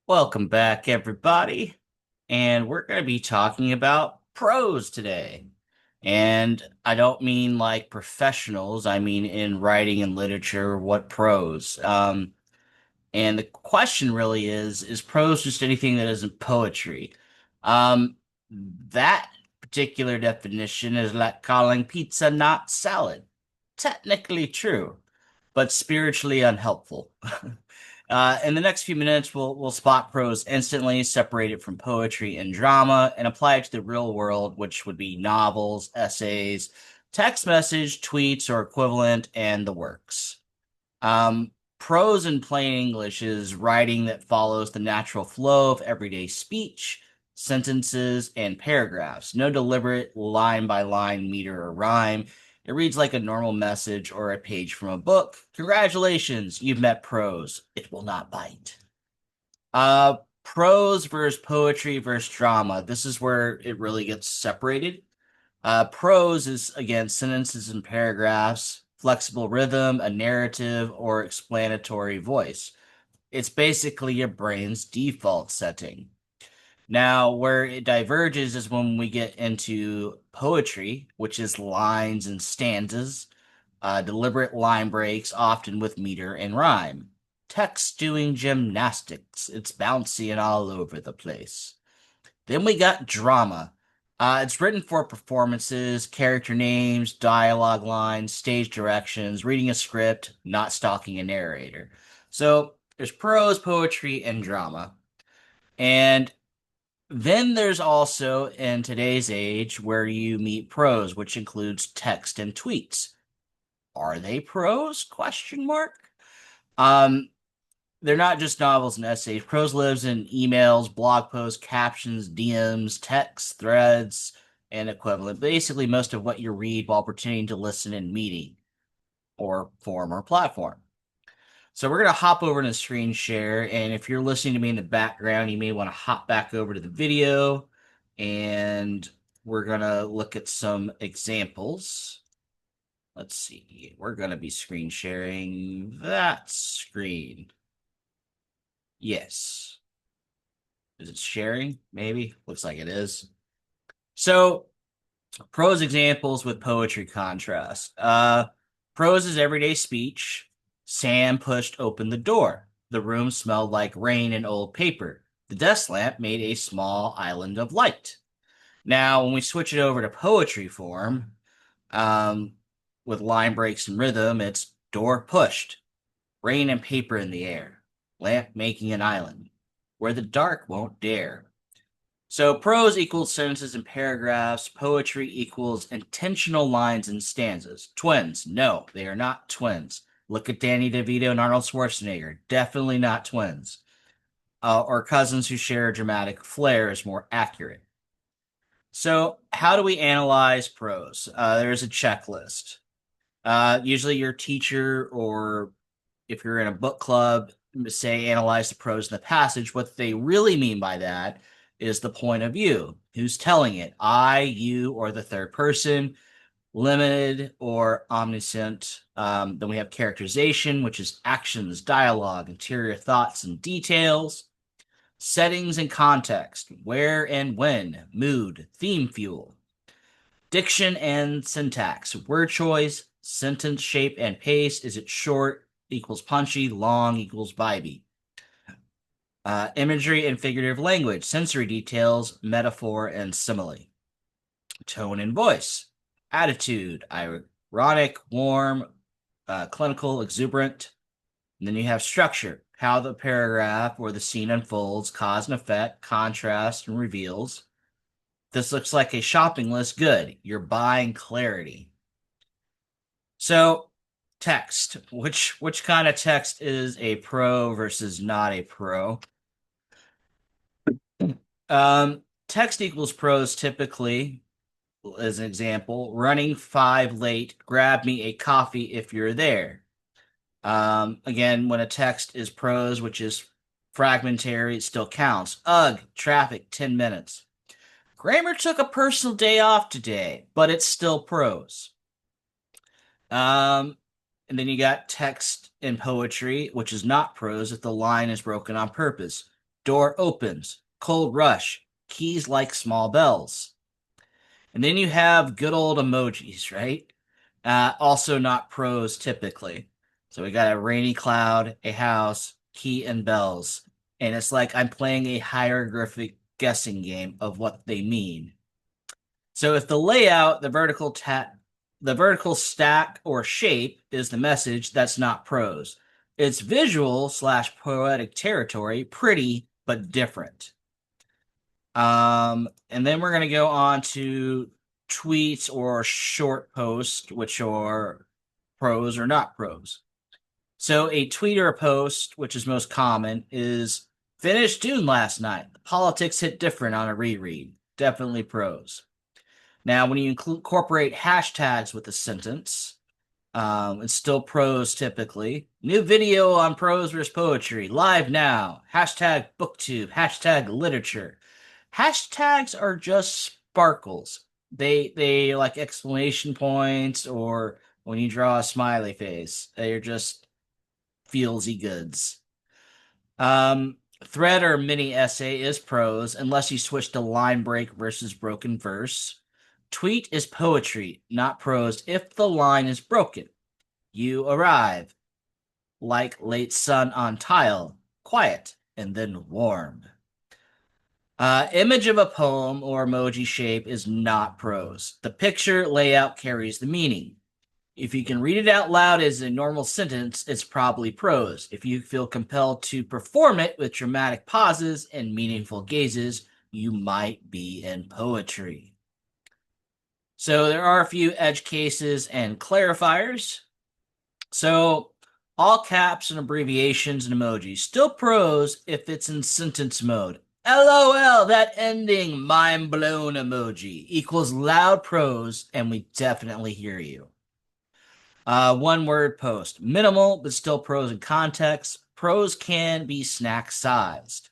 Welcome back, everybody. And we're going to be talking about prose today. And I don't mean like professionals, I mean in writing and literature, what prose? And the question really is prose just anything that isn't poetry? Um, that particular definition is like calling pizza not salad. Technically true, but spiritually unhelpful. In the next few minutes, we'll spot prose instantly, separate it from poetry and drama, and apply it to the real world, which would be novels, essays, text message, tweets, or equivalent, and the works. Um, Prose in plain English is writing that follows the natural flow of everyday speech, sentences, and paragraphs. No deliberate line by line meter or rhyme. It reads like a normal message or a page from a book. Congratulations, you've met prose. It will not bite. Prose versus poetry versus drama. This is where it really gets separated. Prose is, again, sentences and paragraphs, flexible rhythm, a narrative, or explanatory voice. It's basically your brain's default setting. Now, where it diverges is when we get into poetry, which is lines and stanzas, deliberate line breaks, often with meter and rhyme. Text doing gymnastics. It's bouncy and all over the place. Then we got drama. It's written for performances, character names, dialogue lines, stage directions, reading a script, not stalking a narrator. So there's prose, poetry, and drama. And then there's also, in today's age, where you meet prose, which includes text and tweets. Are they prose? Question mark. Um, they're not just novels and essays. Prose lives in emails, blog posts, captions, DMs, texts, threads, and equivalent. Basically, most of what you read while pretending to listen in meeting or forum or platform. So we're going to hop over to screen share. And if you're listening to me in the background, you may want to hop back over to the video. And we're going to look at some examples. Let's see. We're going to be screen sharing that screen. Yes. Is it sharing? Maybe. Looks like it is. So, prose examples with poetry contrast. Prose is everyday speech. Sam pushed open the door. The room smelled like rain and old paper. The desk lamp made a small island of light. Now, when we switch it over to poetry form, um, with line breaks and rhythm, it's door pushed, rain and paper in the air, lamp making an island, where the dark won't dare. So prose equals sentences and paragraphs. Poetry equals intentional lines and stanzas. Twins. No, they are not twins. Look at Danny DeVito and Arnold Schwarzenegger. Definitely not twins. Or cousins who share a dramatic flair is more accurate. So how do we analyze prose? There's a checklist. Usually your teacher, or if you're in a book club, say analyze the prose in the passage. What they really mean by that is the point of view. Who's telling it? I, you, or the third person, limited or omniscient. Then we have characterization, which is actions, dialogue, interior thoughts, and details. Settings and context, where and when, mood, theme fuel. Diction and syntax, word choice, sentence shape and pace. Is it short equals punchy, long equals vibey? Imagery and figurative language, sensory details, metaphor, and simile. Tone and voice, attitude, ironic, warm, clinical, exuberant. And then you have structure, how the paragraph or the scene unfolds, cause and effect, contrast, and reveals. This looks like a shopping list. Good. You're buying clarity. So, text. Which kind of text is a pro versus not a pro? Text equals prose typically, as an example, running 5 late, grab me a coffee if you're there. Again, when a text is prose, which is fragmentary, it still counts. Ugh, traffic, 10 minutes. Kramer took a personal day off today, but it's still prose. Um, and then you got text in poetry, which is not prose if the line is broken on purpose. door opens, cold rush, keys like small bells. And then you have good old emojis, right? Also not prose typically. So we got a rainy cloud, a house, key, and bells. And it's like I'm playing a hieroglyphic guessing game of what they mean. So if the layout, the vertical stack or shape is the message, that's not prose. It's visual slash poetic territory, pretty but different. And then we're gonna go on to tweets or short posts, which are prose or not prose. So a tweet or a post, which is most common, is finished Dune last night. The politics hit different on a reread. Definitely prose. Now, when you incorporate hashtags with a sentence, it's still prose typically. New video on prose versus poetry, live now. Hashtag booktube, hashtag literature. Hashtags are just sparkles. They like exclamation points or when you draw a smiley face. They're just feelsy goods. Thread or mini essay is prose unless you switch to line break versus broken verse. Tweet is poetry, not prose if the line is broken. You arrive like late sun on tile, quiet and then warm. Image of a poem or emoji shape is not prose. The picture layout carries the meaning. If you can read it out loud as a normal sentence, it's probably prose. If you feel compelled to perform it with dramatic pauses and meaningful gazes, you might be in poetry. So there are a few edge cases and clarifiers. So all caps and abbreviations and emojis. Still prose if it's in sentence mode. LOL, that ending mind blown emoji equals loud prose, and we definitely hear you. One word post. Minimal, but still prose in context. Prose can be snack sized.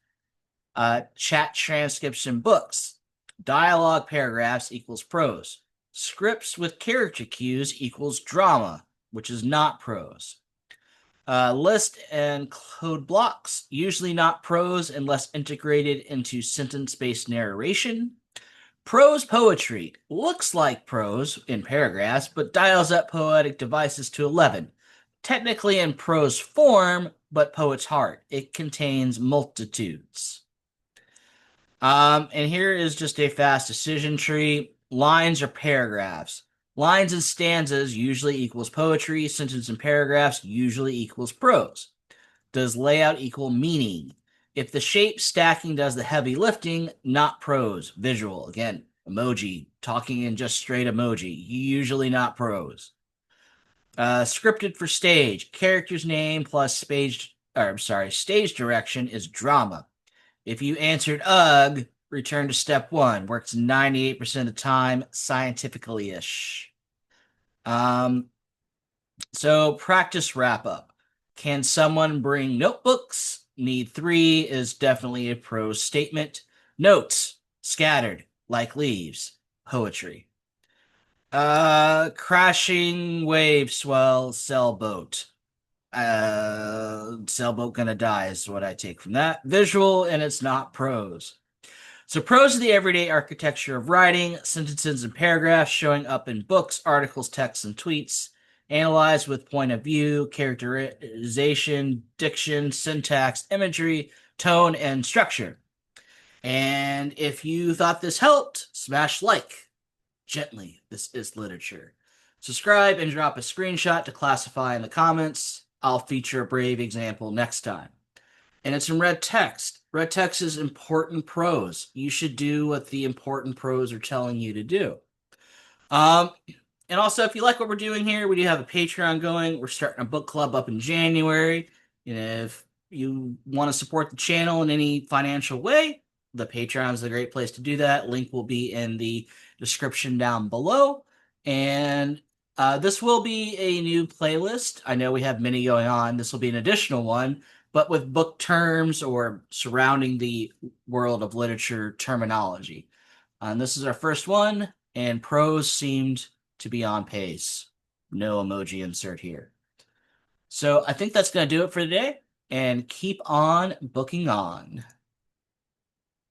Chat transcription books. Dialogue paragraphs equals prose. Scripts with character cues equals drama, which is not prose. List and code blocks, usually not prose unless integrated into sentence-based narration. Prose poetry looks like prose in paragraphs, but dials up poetic devices to 11. Technically in prose form, but poet's heart. It contains multitudes. And here is just a fast decision tree. Lines or paragraphs. Lines and stanzas usually equals poetry. Sentence and paragraphs usually equals prose. Does layout equal meaning? If the shape stacking does the heavy lifting, not prose. Visual, again, emoji, talking in just straight emoji, usually not prose. Scripted for stage, character's name plus stage direction is drama. If you answered ugh, return to step one. Works 98% of the time, scientifically-ish. So practice wrap up. Can someone bring notebooks? Need 3 is definitely a prose statement. Notes, scattered, like leaves, poetry. Crashing wave swell, sailboat. Sailboat gonna die is what I take from that. Visual, and it's not prose. So prose is the everyday architecture of writing, sentences and paragraphs showing up in books, articles, texts, and tweets. Analyzed with point of view, characterization, diction, syntax, imagery, tone, and structure. And if you thought this helped, smash like. Gently, this is literature. Subscribe and drop a screenshot to classify in the comments. I'll feature a brave example next time. And it's in red text. Red text is important prose. You should do what the important prose are telling you to do. And also, if you like what we're doing here, we do have a Patreon going. We're starting a book club up in January. And if you want to support the channel in any financial way, the Patreon is a great place to do that. Link will be in the description down below. And this will be a new playlist. I know we have many going on. This will be an additional one, but with book terms or surrounding the world of literature terminology. And this is our first one, and prose seemed to be on pace. No emoji insert here. So I think that's going to do it for today, and keep on booking on.